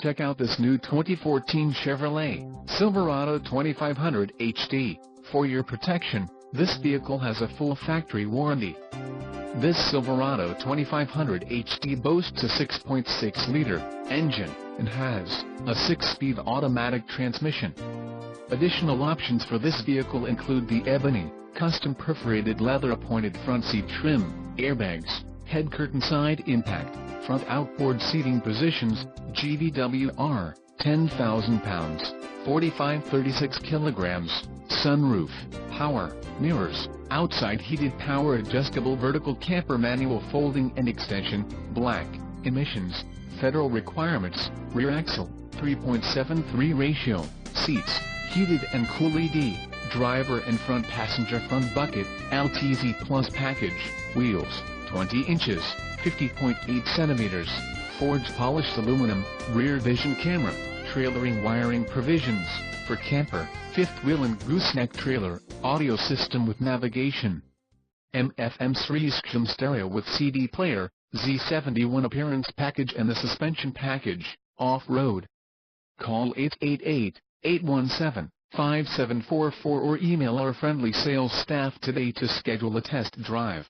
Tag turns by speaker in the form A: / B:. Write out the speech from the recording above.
A: Check out this new 2014 Chevrolet Silverado 2500 HD. For your protection, this vehicle has a full factory warranty. This Silverado 2500 HD boasts a 6.6-liter engine and has a 6-speed automatic transmission. Additional options for this vehicle include the ebony, custom perforated leather appointed front seat trim, airbags, head curtain side impact, front outboard seating positions, GVWR, 10,000 pounds, 4536 kilograms, sunroof, power mirrors, outside heated power adjustable vertical camper manual folding and extension, black, emissions, federal requirements, rear axle, 3.73 ratio, seats, heated and cool LED, driver and front passenger front bucket, LTZ Plus package, wheels, 20 inches, 50.8 centimeters, forged polished aluminum, rear vision camera, trailering wiring provisions, for camper, fifth wheel and gooseneck trailer, audio system with navigation, FM system stereo with CD player, Z71 appearance package and the suspension package, off-road. Call 888-817-5744 or email our friendly sales staff today to schedule a test drive.